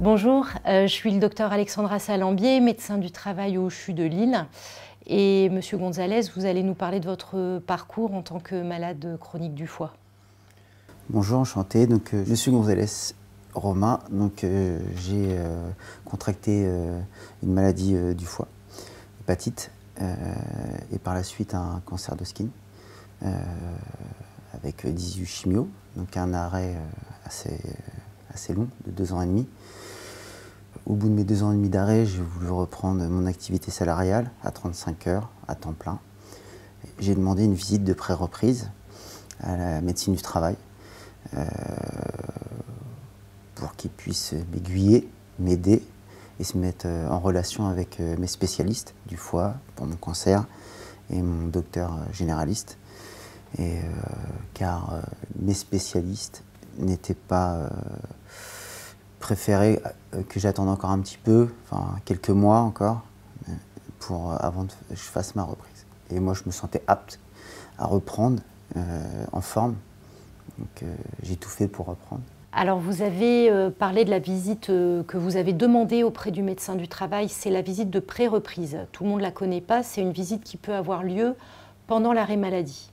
Bonjour, je suis le docteur Alexandra Salambier, médecin du travail au CHU de Lille. Et Monsieur Gonzalez, vous allez nous parler de votre parcours en tant que malade chronique du foie. Bonjour, enchanté. Je suis Gonzalez Romain. J'ai contracté une maladie du foie, hépatite, et par la suite un cancer de skin avec 18 chimios, donc un arrêt assez long de 2 ans et demi. Au bout de mes 2 ans et demi d'arrêt, j'ai voulu reprendre mon activité salariale à 35 heures, à temps plein. J'ai demandé une visite de pré-reprise à la médecine du travail pour qu'ils puissent m'aiguiller, m'aider et se mettre en relation avec mes spécialistes du foie pour mon cancer et mon docteur généraliste. Car mes spécialistes n'étaient pas préférés que j'attende encore un petit peu, enfin quelques mois encore, avant que je fasse ma reprise. Et moi je me sentais apte à reprendre en forme. J'ai tout fait pour reprendre. Alors vous avez parlé de la visite que vous avez demandée auprès du médecin du travail, c'est la visite de pré-reprise. Tout le monde ne la connaît pas, c'est une visite qui peut avoir lieu pendant l'arrêt maladie.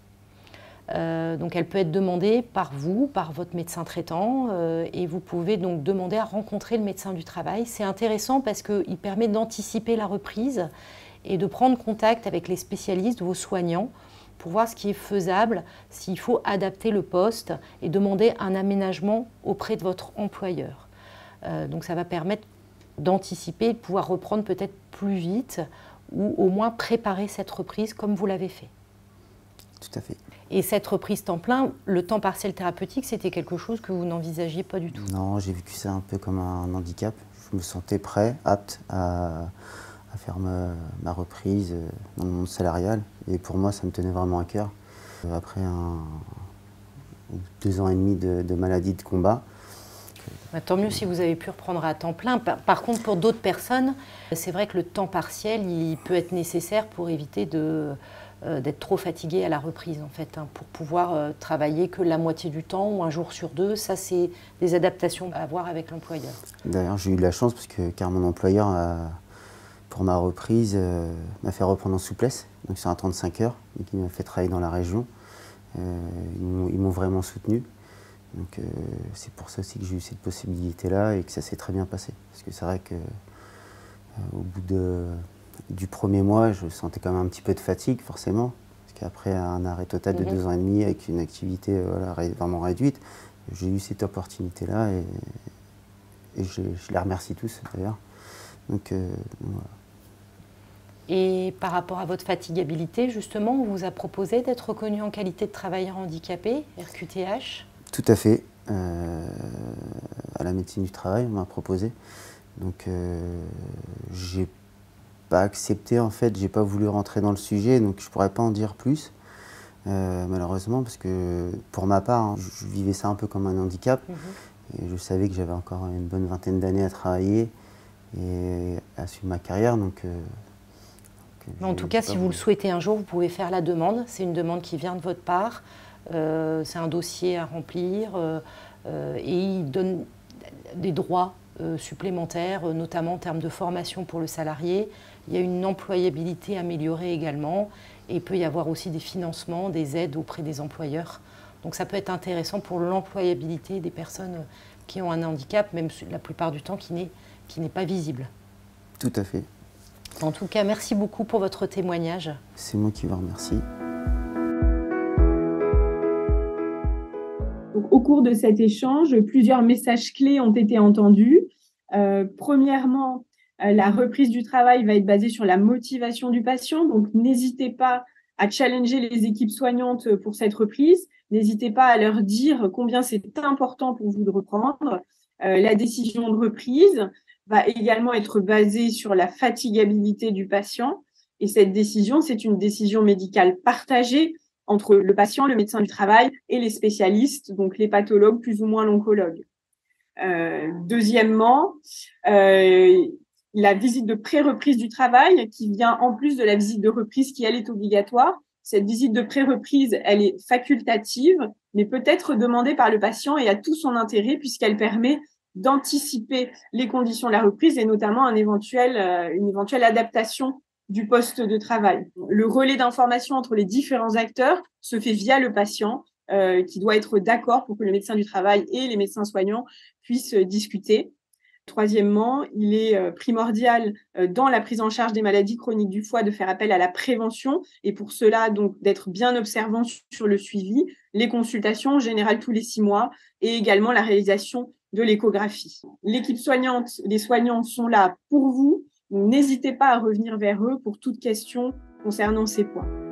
Donc elle peut être demandée par vous, par votre médecin traitant, et vous pouvez donc demander à rencontrer le médecin du travail. C'est intéressant parce qu'il permet d'anticiper la reprise et de prendre contact avec les spécialistes, vos soignants, pour voir ce qui est faisable, s'il faut adapter le poste et demander un aménagement auprès de votre employeur. Donc ça va permettre d'anticiper, de pouvoir reprendre peut-être plus vite ou au moins préparer cette reprise comme vous l'avez fait. Tout à fait. Et cette reprise temps plein, le temps partiel thérapeutique, c'était quelque chose que vous n'envisagiez pas du tout? Non, j'ai vécu ça un peu comme un handicap. Je me sentais prêt, apte à faire ma reprise dans le monde salarial. Et pour moi, ça me tenait vraiment à cœur. Après 2 ans et demi de maladie de combat. Tant mieux si vous avez pu reprendre à temps plein. Par contre, pour d'autres personnes, c'est vrai que le temps partiel, il peut être nécessaire pour éviter d'être trop fatigué à la reprise, en fait, pour pouvoir travailler que la moitié du temps ou un jour sur 2. Ça, c'est des adaptations à avoir avec l'employeur. D'ailleurs, j'ai eu de la chance car mon employeur, pour ma reprise, m'a fait reprendre en souplesse. Donc c'est un 35 heures, et qui m'a fait travailler dans la région. Ils m'ont vraiment soutenu. Donc c'est pour ça aussi que j'ai eu cette possibilité-là et que ça s'est très bien passé. Parce que c'est vrai que au bout du premier mois, je sentais quand même un petit peu de fatigue, forcément. Parce qu'après un arrêt total de 2 ans et demi avec une activité vraiment réduite, j'ai eu cette opportunité-là et je les remercie tous d'ailleurs. Donc voilà. Et par rapport à votre fatigabilité, justement, on vous a proposé d'être reconnu en qualité de travailleur handicapé, RQTH? Tout à fait. À la médecine du travail, on m'a proposé. Donc j'ai pas accepté, en fait, j'ai pas voulu rentrer dans le sujet, donc je pourrais pas en dire plus, malheureusement, parce que pour ma part, hein, je vivais ça un peu comme un handicap. Et je savais que j'avais encore une bonne vingtaine d'années à travailler et à suivre ma carrière. En tout cas, si vous le souhaitez un jour, vous pouvez faire la demande. C'est une demande qui vient de votre part. C'est un dossier à remplir et il donne des droits supplémentaires, notamment en termes de formation pour le salarié. Il y a une employabilité améliorée également et il peut y avoir aussi des financements, des aides auprès des employeurs. Donc ça peut être intéressant pour l'employabilité des personnes qui ont un handicap, même la plupart du temps qui n'est pas visible. Tout à fait. En tout cas, merci beaucoup pour votre témoignage. C'est moi qui vous remercie. Donc, au cours de cet échange, plusieurs messages clés ont été entendus. Premièrement, la reprise du travail va être basée sur la motivation du patient. Donc, n'hésitez pas à challenger les équipes soignantes pour cette reprise. N'hésitez pas à leur dire combien c'est important pour vous de reprendre. La décision de reprise va également être basée sur la fatigabilité du patient. Et cette décision, c'est une décision médicale partagée entre le patient, le médecin du travail et les spécialistes, donc les pathologues plus ou moins l'oncologue. Deuxièmement, la visite de pré-reprise du travail qui vient en plus de la visite de reprise qui, elle, est obligatoire. Cette visite de pré-reprise, elle est facultative, mais peut être demandée par le patient et a tout son intérêt puisqu'elle permet d'anticiper les conditions de la reprise et notamment une éventuelle adaptation du poste de travail. Le relais d'information entre les différents acteurs se fait via le patient, qui doit être d'accord pour que le médecin du travail et les médecins soignants puissent discuter. Troisièmement, il est primordial dans la prise en charge des maladies chroniques du foie de faire appel à la prévention et pour cela, donc, d'être bien observant sur le suivi, les consultations générales tous les 6 mois et également la réalisation de l'échographie. L'équipe soignante, les soignants sont là pour vous. N'hésitez pas à revenir vers eux pour toute question concernant ces points.